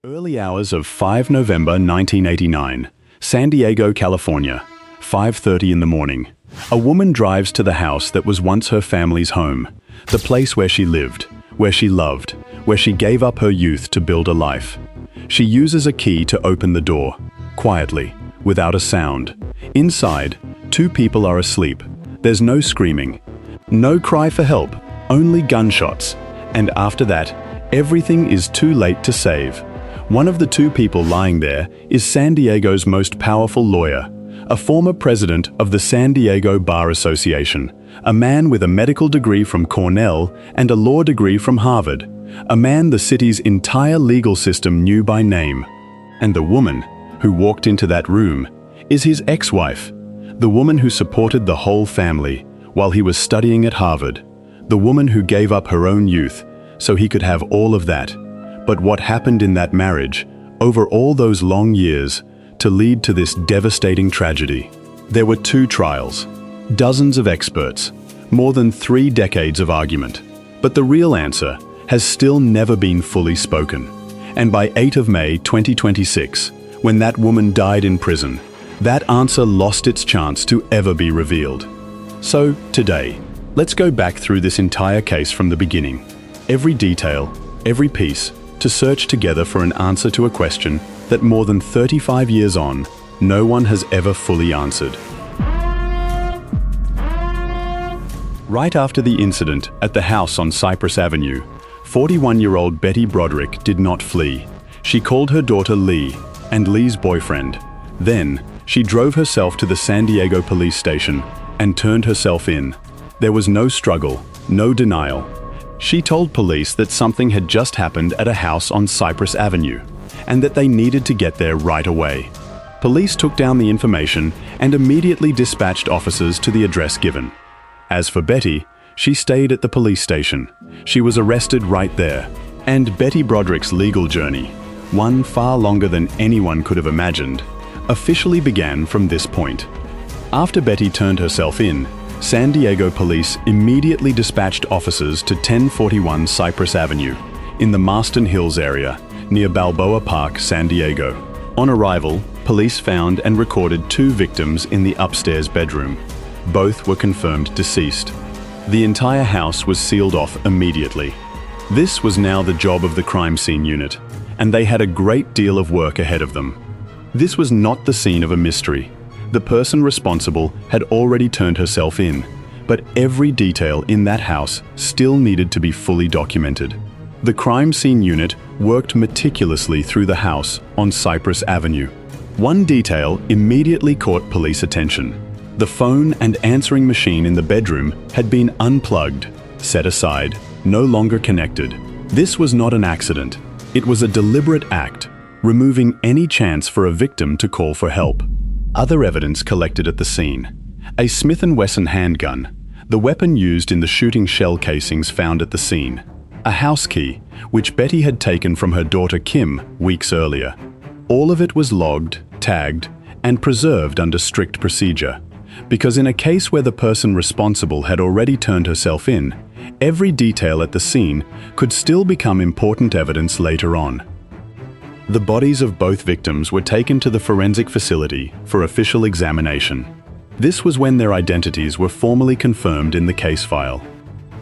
Early hours of 5 November 1989, San Diego, California, 5:30 in the morning. A woman drives to the house that was once her family's home, the place where she lived, where she loved, where she gave up her youth to build a life. She uses a key to open the door, quietly, without a sound. Inside, two people are asleep. There's no screaming, no cry for help, only gunshots. And after that, everything is too late to save. One of the two people lying there is San Diego's most powerful lawyer, a former president of the San Diego Bar Association, a man with a medical degree from Cornell and a law degree from Harvard, a man the city's entire legal system knew by name. And the woman who walked into that room is his ex-wife, the woman who supported the whole family while he was studying at Harvard, the woman who gave up her own youth so he could have all of that. But what happened in that marriage, over all those long years, to lead to this devastating tragedy? There were two trials, dozens of experts, more than 3 decades of argument. But the real answer has still never been fully spoken. And by 8 of May 2026, when that woman died in prison, that answer lost its chance to ever be revealed. So, today, let's go back through this entire case from the beginning. Every detail, every piece, to search together for an answer to a question that more than 35 years on, no one has ever fully answered. Right after the incident at the house on Cypress Avenue, 41-year-old Betty Broderick did not flee. She called her daughter Lee and Lee's boyfriend. Then, she drove herself to the San Diego police station and turned herself in. There was no struggle, no denial. She told police that something had just happened at a house on Cypress Avenue, and that they needed to get there right away. Police took down the information and immediately dispatched officers to the address given. As for Betty, she stayed at the police station. She was arrested right there. And Betty Broderick's legal journey, one far longer than anyone could have imagined, officially began from this point. After Betty turned herself in, San Diego police immediately dispatched officers to 1041 Cypress Avenue in the Marston Hills area near Balboa Park, San Diego. On arrival, police found and recorded 2 victims in the upstairs bedroom. Both were confirmed deceased. The entire house was sealed off immediately. This was now the job of the crime scene unit, and they had a great deal of work ahead of them. This was not the scene of a mystery. The person responsible had already turned herself in, but every detail in that house still needed to be fully documented. The crime scene unit worked meticulously through the house on Cypress Avenue. One detail immediately caught police attention. The phone and answering machine in the bedroom had been unplugged, set aside, no longer connected. This was not an accident. It was a deliberate act, removing any chance for a victim to call for help. Other evidence collected at the scene. A Smith & Wesson handgun, the weapon used in the shooting shell casings found at the scene. A house key, which Betty had taken from her daughter Kim weeks earlier. All of it was logged, tagged, and preserved under strict procedure. Because in a case where the person responsible had already turned herself in, every detail at the scene could still become important evidence later on. The bodies of both victims were taken to the forensic facility for official examination. This was when their identities were formally confirmed in the case file.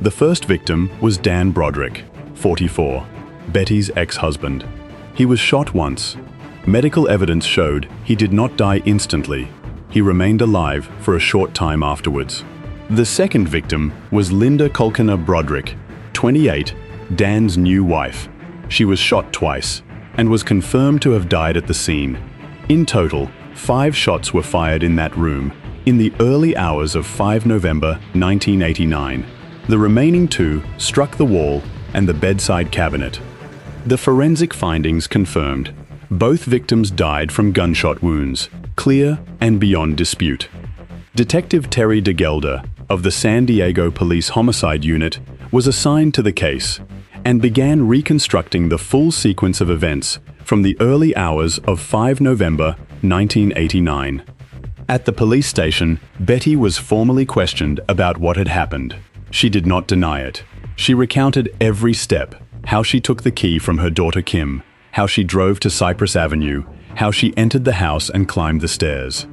The first victim was Dan Broderick, 44, Betty's ex-husband. He was shot once. Medical evidence showed he did not die instantly. He remained alive for a short time afterwards. The second victim was Linda Kolkiner Broderick, 28, Dan's new wife. She was shot twice and was confirmed to have died at the scene. In total, 5 shots were fired in that room in the early hours of 5 November 1989. The remaining 2 struck the wall and the bedside cabinet. The forensic findings confirmed both victims died from gunshot wounds, clear and beyond dispute. Detective Terry DeGelder of the San Diego Police Homicide Unit was assigned to the case and began reconstructing the full sequence of events from the early hours of 5 November 1989. At the police station, Betty was formally questioned about what had happened. She did not deny it. She recounted every step, how she took the key from her daughter Kim, how she drove to Cypress Avenue, how she entered the house and climbed the stairs.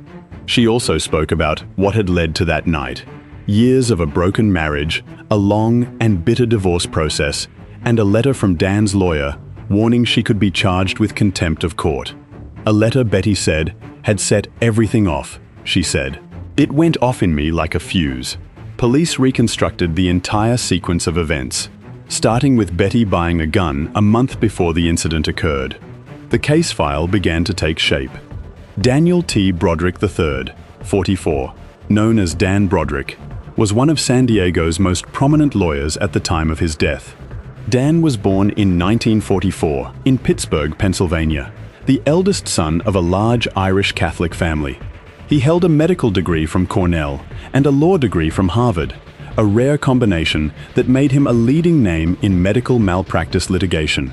She also spoke about what had led to that night: years of a broken marriage, a long and bitter divorce process, and a letter from Dan's lawyer warning she could be charged with contempt of court. A letter, Betty said, had set everything off, she said. It went off in me like a fuse. Police reconstructed the entire sequence of events, starting with Betty buying a gun a month before the incident occurred. The case file began to take shape. Daniel T. Broderick III, 44, known as Dan Broderick, was one of San Diego's most prominent lawyers at the time of his death. Dan was born in 1944 in Pittsburgh, Pennsylvania, the eldest son of a large Irish Catholic family. He held a medical degree from Cornell and a law degree from Harvard, a rare combination that made him a leading name in medical malpractice litigation.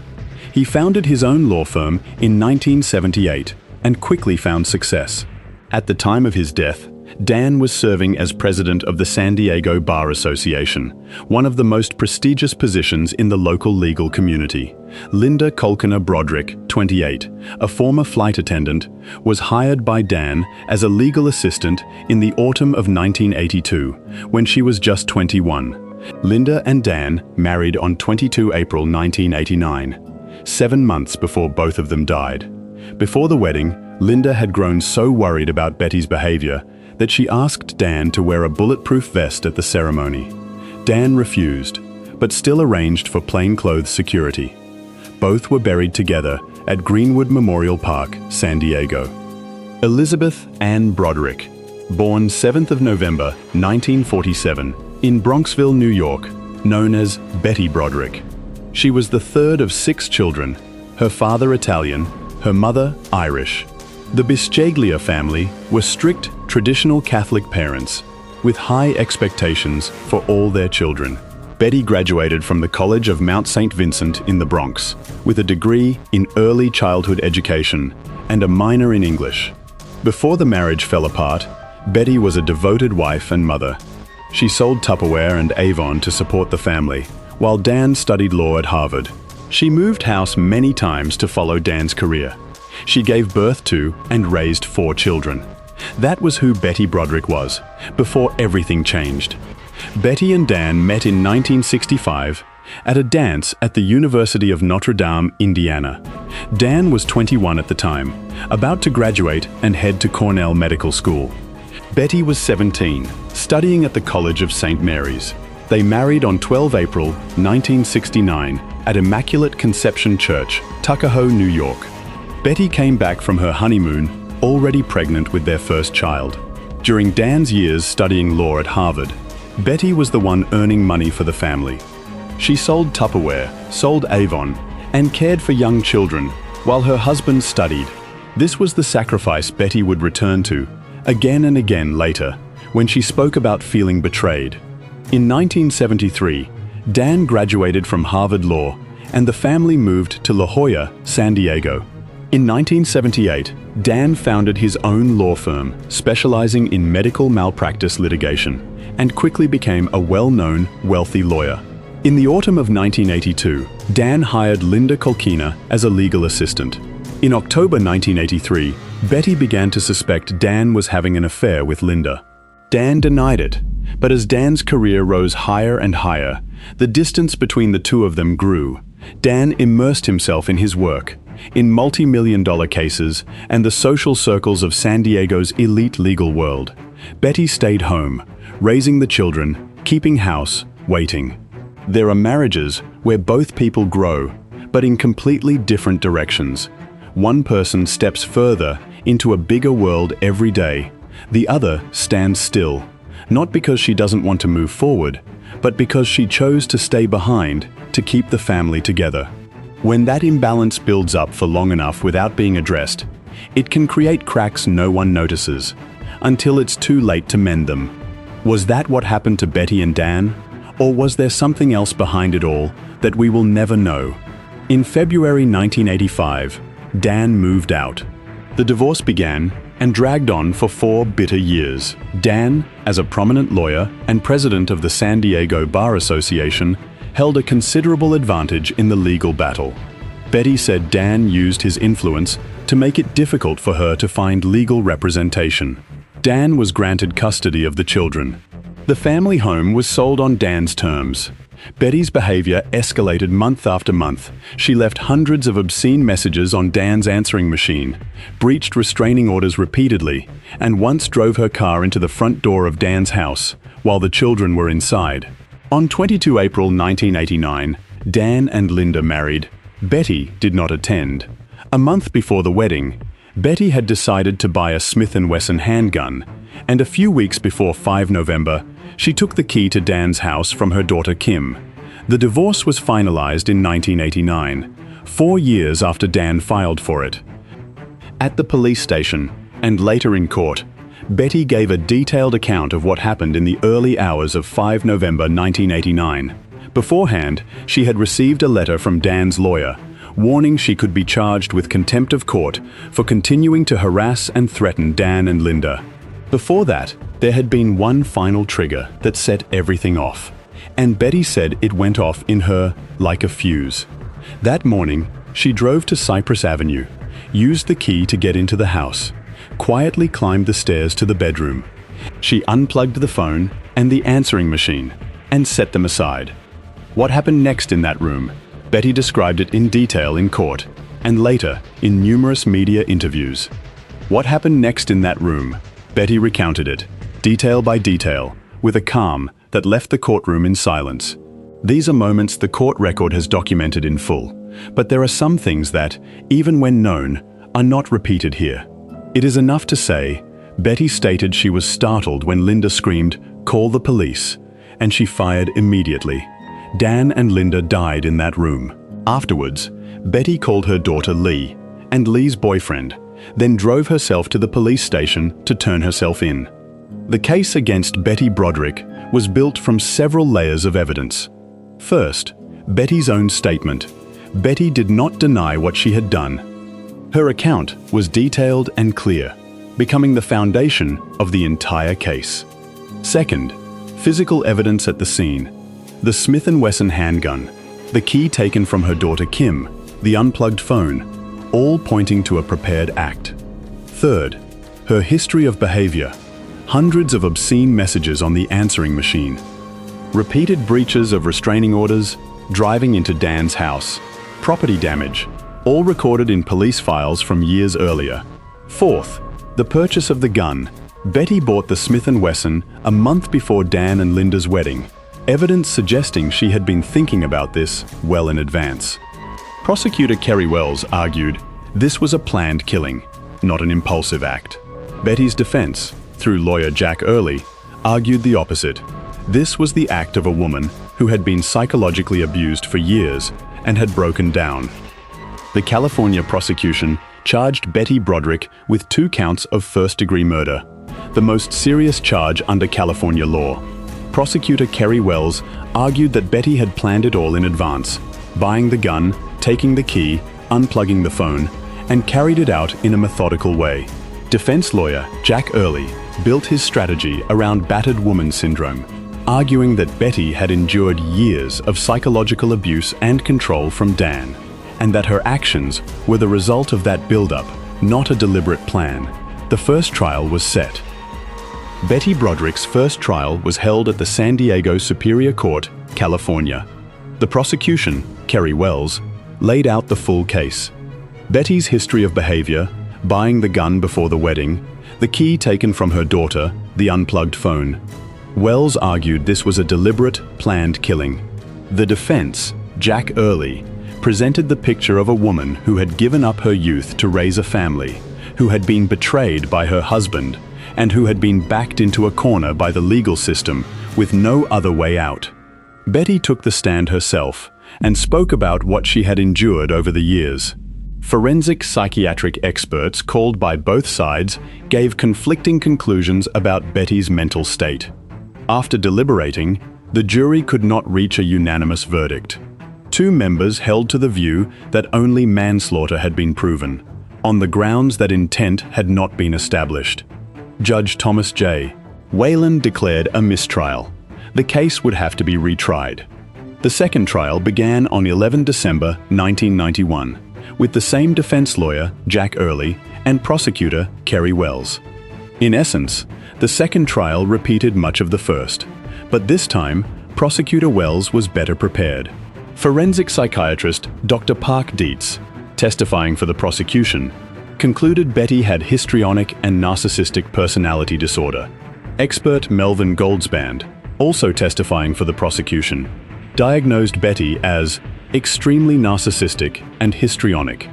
He founded his own law firm in 1978 and quickly found success. At the time of his death, Dan was serving as president of the San Diego Bar Association, one of the most prestigious positions in the local legal community. Linda Kolkiner Broderick, 28, a former flight attendant, was hired by Dan as a legal assistant in the autumn of 1982, when she was just 21. Linda and Dan married on 22 April 1989, 7 months before both of them died. Before the wedding, Linda had grown so worried about Betty's behavior that she asked Dan to wear a bulletproof vest at the ceremony. Dan refused, but still arranged for plainclothes security. Both were buried together at Greenwood Memorial Park, San Diego. Elizabeth Ann Broderick, born 7th of November 1947 in Bronxville, New York, known as Betty Broderick. She was the third of 6 children, her father Italian, her mother Irish. The Bisceglia family were strict, traditional Catholic parents, with high expectations for all their children. Betty graduated from the College of Mount St. Vincent in the Bronx, with a degree in early childhood education and a minor in English. Before the marriage fell apart, Betty was a devoted wife and mother. She sold Tupperware and Avon to support the family, while Dan studied law at Harvard. She moved house many times to follow Dan's career. She gave birth to and raised 4 children. That was who Betty Broderick was, before everything changed. Betty and Dan met in 1965 at a dance at the University of Notre Dame, Indiana. Dan was 21 at the time, about to graduate and head to Cornell Medical School. Betty was 17, studying at the College of St. Mary's. They married on 12 April 1969 at Immaculate Conception Church, Tuckahoe, New York. Betty came back from her honeymoon already pregnant with their first child. During Dan's years studying law at Harvard, Betty was the one earning money for the family. She sold Tupperware, sold Avon, and cared for young children while her husband studied. This was the sacrifice Betty would return to again and again later, when she spoke about feeling betrayed. In 1973, Dan graduated from Harvard Law, and the family moved to La Jolla, San Diego. In 1978, Dan founded his own law firm, specializing in medical malpractice litigation, and quickly became a well-known, wealthy lawyer. In the autumn of 1982, Dan hired Linda Kolkiner as a legal assistant. In October 1983, Betty began to suspect Dan was having an affair with Linda. Dan denied it, but as Dan's career rose higher and higher, the distance between the two of them grew. Dan immersed himself in his work, in multi-million-dollar cases and the social circles of San Diego's elite legal world. Betty stayed home, raising the children, keeping house, waiting. There are marriages where both people grow, but in completely different directions. One person steps further into a bigger world every day. The other stands still, not because she doesn't want to move forward, but because she chose to stay behind to keep the family together. When that imbalance builds up for long enough without being addressed, it can create cracks no one notices, until it's too late to mend them. Was that what happened to Betty and Dan? Or was there something else behind it all that we will never know? In February 1985, Dan moved out. The divorce began and dragged on for 4 bitter years. Dan, as a prominent lawyer and president of the San Diego Bar Association, held a considerable advantage in the legal battle. Betty said Dan used his influence to make it difficult for her to find legal representation. Dan was granted custody of the children. The family home was sold on Dan's terms. Betty's behavior escalated month after month. She left hundreds of obscene messages on Dan's answering machine, breached restraining orders repeatedly, and once drove her car into the front door of Dan's house while the children were inside. On 22 April 1989, Dan and Linda married. Betty did not attend. A month before the wedding, Betty had decided to buy a Smith & Wesson handgun, and a few weeks before 5 November, she took the key to Dan's house from her daughter Kim. The divorce was finalized in 1989, 4 years after Dan filed for it. At the police station, and later in court, Betty gave a detailed account of what happened in the early hours of 5 November 1989. Beforehand, she had received a letter from Dan's lawyer, warning she could be charged with contempt of court for continuing to harass and threaten Dan and Linda. Before that, there had been one final trigger that set everything off, and Betty said it went off in her like a fuse. That morning, she drove to Cypress Avenue, used the key to get into the house, quietly climbed the stairs to the bedroom. She unplugged the phone and the answering machine and set them aside. What happened next in that room? Betty described it in detail in court and later in numerous media interviews. What happened next in that room? Betty recounted it, detail by detail, with a calm that left the courtroom in silence. These are moments the court record has documented in full, but there are some things that, even when known, are not repeated here. It is enough to say, Betty stated she was startled when Linda screamed, "Call the police," and she fired immediately. Dan and Linda died in that room. Afterwards, Betty called her daughter Lee and Lee's boyfriend, then drove herself to the police station to turn herself in. The case against Betty Broderick was built from several layers of evidence. First, Betty's own statement. Betty did not deny what she had done. Her account was detailed and clear, becoming the foundation of the entire case. Second, physical evidence at the scene. The Smith & Wesson handgun, the key taken from her daughter Kim, the unplugged phone, all pointing to a prepared act. Third, her history of behavior. Hundreds of obscene messages on the answering machine. Repeated breaches of restraining orders, driving into Dan's house, property damage, all recorded in police files from years earlier. Fourth, the purchase of the gun. Betty bought the Smith & Wesson a month before Dan and Linda's wedding, evidence suggesting she had been thinking about this well in advance. Prosecutor Kerry Wells argued this was a planned killing, not an impulsive act. Betty's defense, through lawyer Jack Early, argued the opposite. This was the act of a woman who had been psychologically abused for years and had broken down. The California prosecution charged Betty Broderick with 2 counts of first-degree murder, the most serious charge under California law. Prosecutor Kerry Wells argued that Betty had planned it all in advance, buying the gun, taking the key, unplugging the phone, and carried it out in a methodical way. Defense lawyer Jack Early built his strategy around battered woman syndrome, arguing that Betty had endured years of psychological abuse and control from Dan, and that her actions were the result of that buildup, not a deliberate plan. The first trial was set. Betty Broderick's first trial was held at the San Diego Superior Court, California. The prosecution, Kerry Wells, laid out the full case. Betty's history of behavior, buying the gun before the wedding, the key taken from her daughter, the unplugged phone. Wells argued this was a deliberate, planned killing. The defense, Jack Early, presented the picture of a woman who had given up her youth to raise a family, who had been betrayed by her husband, and who had been backed into a corner by the legal system with no other way out. Betty took the stand herself and spoke about what she had endured over the years. Forensic psychiatric experts called by both sides gave conflicting conclusions about Betty's mental state. After deliberating, the jury could not reach a unanimous verdict. 2 members held to the view that only manslaughter had been proven, on the grounds that intent had not been established. Judge Thomas J. Whalen declared a mistrial. The case would have to be retried. The second trial began on 11 December 1991, with the same defense lawyer, Jack Early, and prosecutor, Kerry Wells. In essence, the second trial repeated much of the first, but this time, prosecutor Wells was better prepared. Forensic psychiatrist Dr. Park Dietz, testifying for the prosecution, concluded Betty had histrionic and narcissistic personality disorder. Expert Melvin Goldsband, also testifying for the prosecution, diagnosed Betty as extremely narcissistic and histrionic.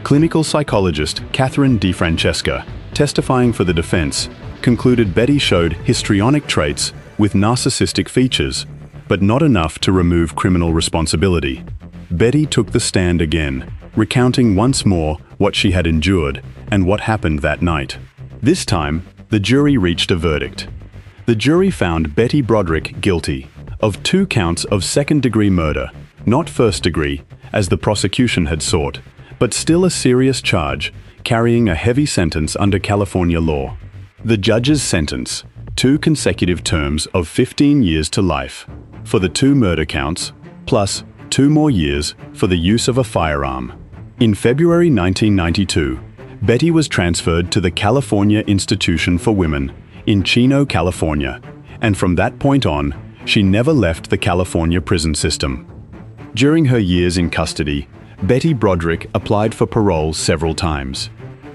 Clinical psychologist Catherine DeFrancesca, testifying for the defense, concluded Betty showed histrionic traits with narcissistic features, but not enough to remove criminal responsibility. Betty took the stand again, recounting once more what she had endured and what happened that night. This time, the jury reached a verdict. The jury found Betty Broderick guilty of 2 counts of second-degree murder, not first-degree, as the prosecution had sought, but still a serious charge, carrying a heavy sentence under California law. The judge's sentence, 2 consecutive terms of 15 years to life for the 2 murder counts, plus 2 more years for the use of a firearm. In February 1992, Betty was transferred to the California Institution for Women in Chino, California, and from that point on, she never left the California prison system. During her years in custody, Betty Broderick applied for parole several times.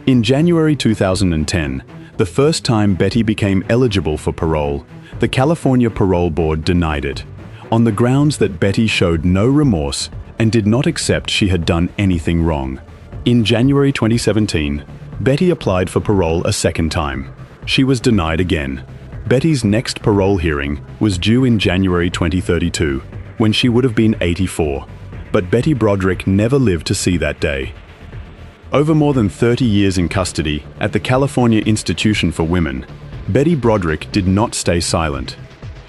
In January 2010, the first time Betty became eligible for parole, the California Parole Board denied it, on the grounds that Betty showed no remorse and did not accept she had done anything wrong. In January 2017, Betty applied for parole a second time. She was denied again. Betty's next parole hearing was due in January 2032, when she would have been 84, but Betty Broderick never lived to see that day. Over more than 30 years in custody at the California Institution for Women, Betty Broderick did not stay silent.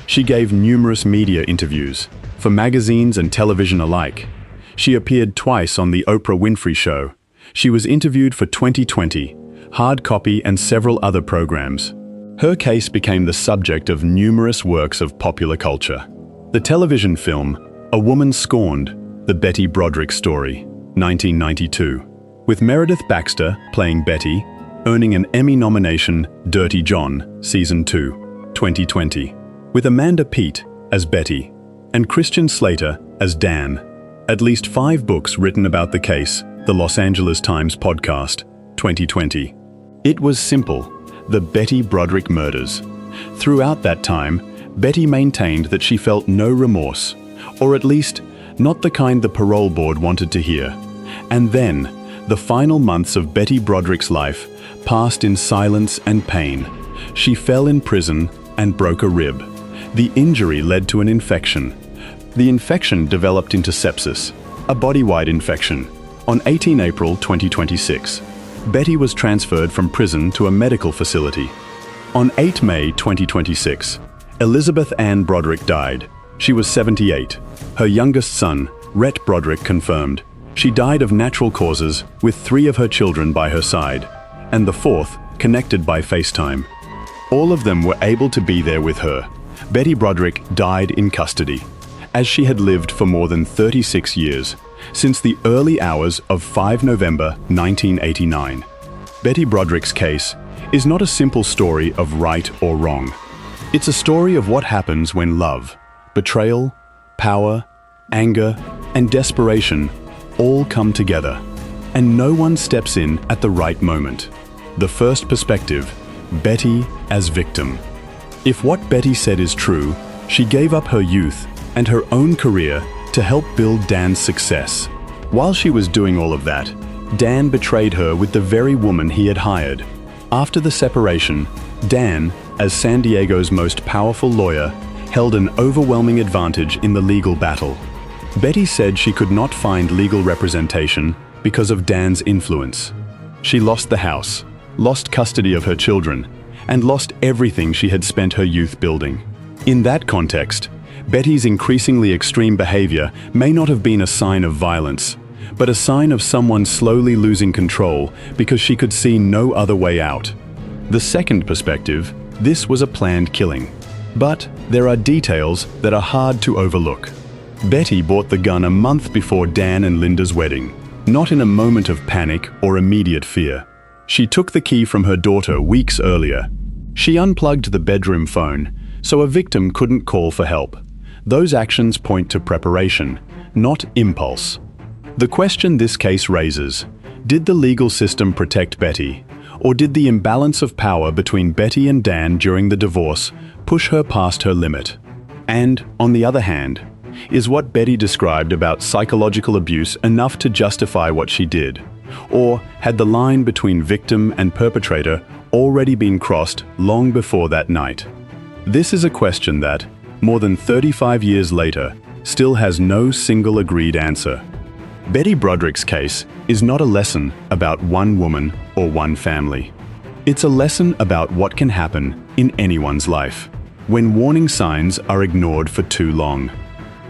She gave numerous media interviews, for magazines and television alike. She appeared twice on The Oprah Winfrey Show. She was interviewed for 2020, Hard Copy, and several other programs. Her case became the subject of numerous works of popular culture. The television film, A Woman Scorned, The Betty Broderick Story, 1992, with Meredith Baxter playing Betty, earning an Emmy nomination, Dirty John, Season 2, 2020, with Amanda Peet as Betty and Christian Slater as Dan. At least 5 books written about the case, The Los Angeles Times Podcast, 2020. It was simple, the Betty Broderick murders. Throughout that time, Betty maintained that she felt no remorse, or at least not the kind the parole board wanted to hear. And then, the final months of Betty Broderick's life passed in silence and pain. She fell in prison and broke a rib. The injury led to an infection. The infection developed into sepsis, a body-wide infection. On 18 April 2026, Betty was transferred from prison to a medical facility. On 8 May 2026, Elizabeth Ann Broderick died. She was 78. Her youngest son, Rhett Broderick, confirmed. She died of natural causes with 3 of her children by her side, and the 4th connected by FaceTime. All of them were able to be there with her. Betty Broderick died in custody, as she had lived for more than 36 years, since the early hours of 5 November 1989. Betty Broderick's case is not a simple story of right or wrong. It's a story of what happens when love, betrayal, power, anger, and desperation all come together, and no one steps in at the right moment. The first perspective, Betty as victim. If what Betty said is true, she gave up her youth and her own career to help build Dan's success. While she was doing all of that, Dan betrayed her with the very woman he had hired. After the separation, Dan, as San Diego's most powerful lawyer, held an overwhelming advantage in the legal battle. Betty said she could not find legal representation because of Dan's influence. She lost the house, lost custody of her children, and lost everything she had spent her youth building. In that context, Betty's increasingly extreme behavior may not have been a sign of violence, but a sign of someone slowly losing control because she could see no other way out. The second perspective, this was a planned killing. But there are details that are hard to overlook. Betty bought the gun a month before Dan and Linda's wedding, not in a moment of panic or immediate fear. She took the key from her daughter weeks earlier. She unplugged the bedroom phone, so a victim couldn't call for help. Those actions point to preparation, not impulse. The question this case raises: did the legal system protect Betty, or did the imbalance of power between Betty and Dan during the divorce push her past her limit? And, on the other hand, is what Betty described about psychological abuse enough to justify what she did? Or had the line between victim and perpetrator already been crossed long before that night? This is a question that, more than 35 years later, still has no single agreed answer. Betty Broderick's case is not a lesson about one woman or one family. It's a lesson about what can happen in anyone's life when warning signs are ignored for too long.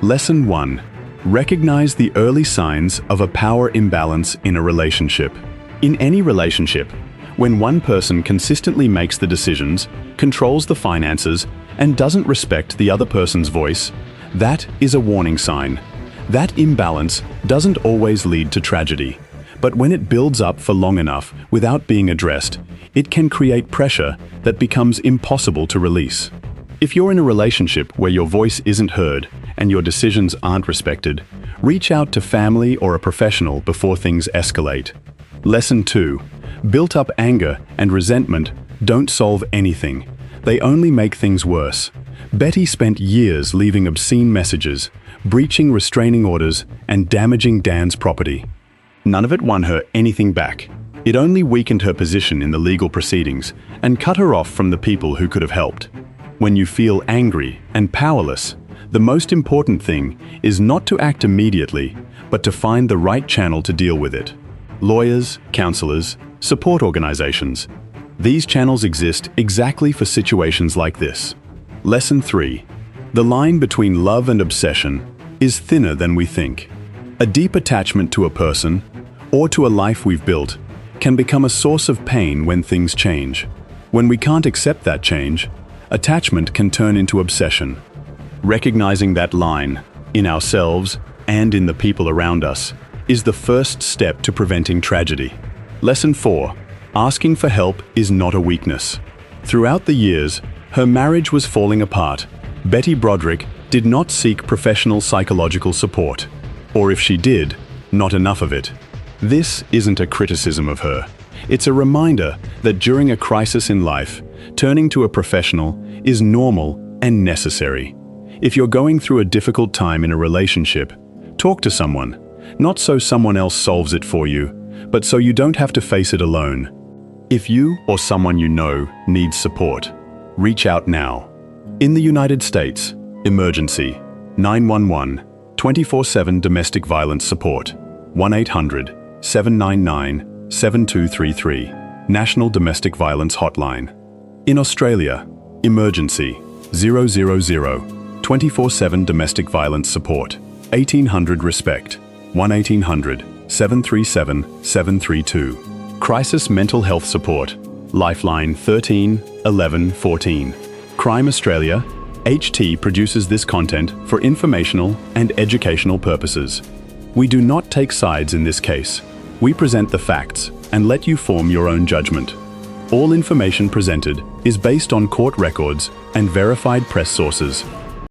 Lesson 1. Recognize the early signs of a power imbalance in a relationship. In any relationship, when one person consistently makes the decisions, controls the finances, and doesn't respect the other person's voice, that is a warning sign. That imbalance doesn't always lead to tragedy, but when it builds up for long enough without being addressed, it can create pressure that becomes impossible to release. If you're in a relationship where your voice isn't heard and your decisions aren't respected, reach out to family or a professional before things escalate. Lesson 2. Built-up anger and resentment don't solve anything. They only make things worse. Betty spent years leaving obscene messages, breaching restraining orders, and damaging Dan's property. None of it won her anything back. It only weakened her position in the legal proceedings and cut her off from the people who could have helped. When you feel angry and powerless, the most important thing is not to act immediately, but to find the right channel to deal with it. Lawyers, counselors, support organizations. These channels exist exactly for situations like this. Lesson 3. The line between love and obsession is thinner than we think. A deep attachment to a person, or to a life we've built, can become a source of pain when things change. When we can't accept that change, attachment can turn into obsession. Recognizing that line, in ourselves and in the people around us, is the first step to preventing tragedy. Lesson 4. Asking for help is not a weakness. Throughout the years, her marriage was falling apart. Betty Broderick did not seek professional psychological support. Or if she did, not enough of it. This isn't a criticism of her. It's a reminder that during a crisis in life, turning to a professional is normal and necessary. If you're going through a difficult time in a relationship, talk to someone, not so someone else solves it for you, but so you don't have to face it alone. If you or someone you know needs support, reach out now. In the United States, emergency, 911, 24/7 domestic violence support, 1-800-799-7233, National Domestic Violence Hotline. In Australia, emergency, 000, 24/7 domestic violence support, 1800 RESPECT, 1-800-737-732. Crisis mental health support, Lifeline 13 11 14. Crime Australia, HT produces this content for informational and educational purposes. We do not take sides in this case. We present the facts and let you form your own judgment. All information presented is based on court records and verified press sources.